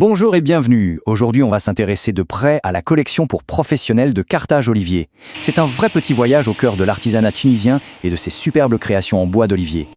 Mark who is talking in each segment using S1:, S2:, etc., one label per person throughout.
S1: Bonjour et bienvenue. Aujourd'hui, on va s'intéresser de près à la collection pour professionnels de Carthage Olivier. C'est un vrai petit voyage au cœur de l'artisanat tunisien et de ses superbes créations en bois d'olivier.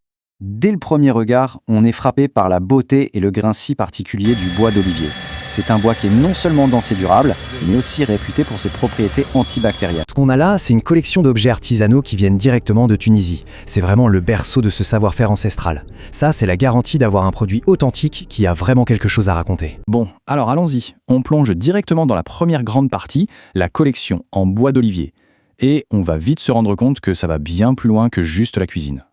S1: Dès le premier regard, on est frappé par la beauté et le grain si particulier du bois d'olivier. C'est un bois qui est non seulement dense et durable, mais aussi réputé pour ses propriétés antibactériennes. Ce qu'on a là, c'est une collection d'objets artisanaux qui viennent directement de Tunisie. C'est vraiment le berceau de ce savoir-faire ancestral. Ça, c'est la garantie d'avoir un produit authentique qui a vraiment quelque chose à raconter. Bon, alors allons-y. On plonge directement dans la première grande partie, la collection en bois d'olivier. Et on va vite se rendre compte que ça va bien plus loin que juste la cuisine.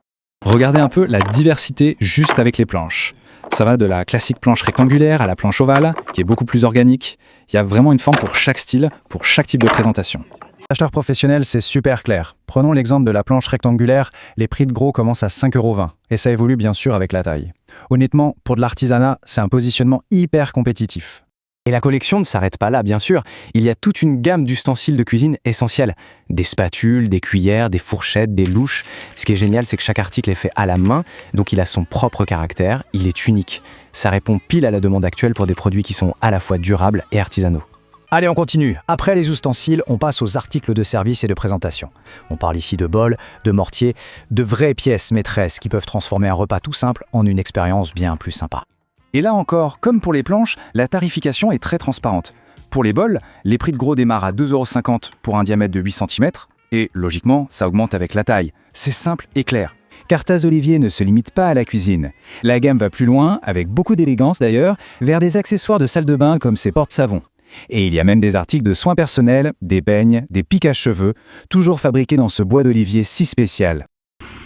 S1: Regardez un peu la diversité juste avec les planches. Ça va de la classique planche rectangulaire à la planche ovale, qui est beaucoup plus organique. Il y a vraiment une forme pour chaque style, pour chaque type de présentation. Acheteur professionnel, c'est super clair. Prenons l'exemple de la planche rectangulaire, les prix de gros commencent à 5,20 €. Et ça évolue bien sûr avec la taille. Honnêtement, pour de l'artisanat, c'est un positionnement hyper compétitif. Et la collection ne s'arrête pas là, bien sûr. Il y a toute une gamme d'ustensiles de cuisine essentiels. Des spatules, des cuillères, des fourchettes, des louches. Ce qui est génial, c'est que chaque article est fait à la main, donc il a son propre caractère, il est unique. Ça répond pile à la demande actuelle pour des produits qui sont à la fois durables et artisanaux. Allez, on continue. Après les ustensiles, on passe aux articles de service et de présentation. On parle ici de bols, de mortiers, de vraies pièces maîtresses qui peuvent transformer un repas tout simple en une expérience bien plus sympa. Et là encore, comme pour les planches, la tarification est très transparente. Pour les bols, les prix de gros démarrent à 2,50 € pour un diamètre de 8 cm, et logiquement, ça augmente avec la taille. C'est simple et clair. Carthage Olivier ne se limite pas à la cuisine. La gamme va plus loin, avec beaucoup d'élégance d'ailleurs, vers des accessoires de salle de bain comme ces porte-savons. Et il y a même des articles de soins personnels, des peignes, des piques à cheveux, toujours fabriqués dans ce bois d'olivier si spécial.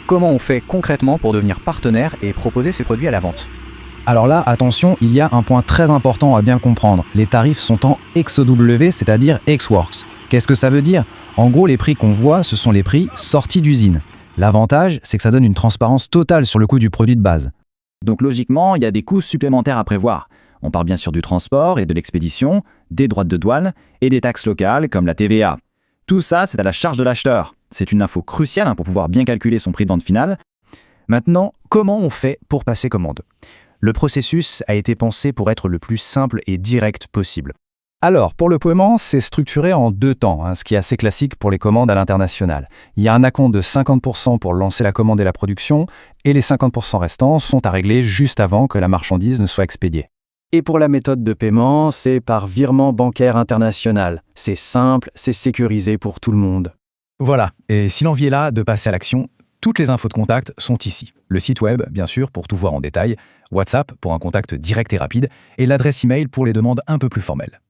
S1: Comment on fait concrètement pour devenir partenaire et proposer ces produits à la vente ? Alors là, attention, il y a un point très important à bien comprendre. Les tarifs sont en XOW, c'est-à-dire Ex-Works. Qu'est-ce que ça veut dire ? En gros, les prix qu'on voit, ce sont les prix sortis d'usine. L'avantage, c'est que ça donne une transparence totale sur le coût du produit de base. Donc logiquement, il y a des coûts supplémentaires à prévoir. On parle bien sûr du transport et de l'expédition, des droits de douane et des taxes locales comme la TVA. Tout ça, c'est à la charge de l'acheteur. C'est une info cruciale pour pouvoir bien calculer son prix de vente final. Maintenant, comment on fait pour passer commande ? Le processus a été pensé pour être le plus simple et direct possible. Alors, pour le paiement, c'est structuré en 2 temps, ce qui est assez classique pour les commandes à l'international. Il y a un acompte de 50% pour lancer la commande et la production, et les 50% restants sont à régler juste avant que la marchandise ne soit expédiée. Et pour la méthode de paiement, c'est par virement bancaire international. C'est simple, c'est sécurisé pour tout le monde. Voilà, et si l'envie est là de passer à l'action, toutes les infos de contact sont ici. Le site web, bien sûr, pour tout voir en détail, WhatsApp pour un contact direct et rapide, et l'adresse email pour les demandes un peu plus formelles.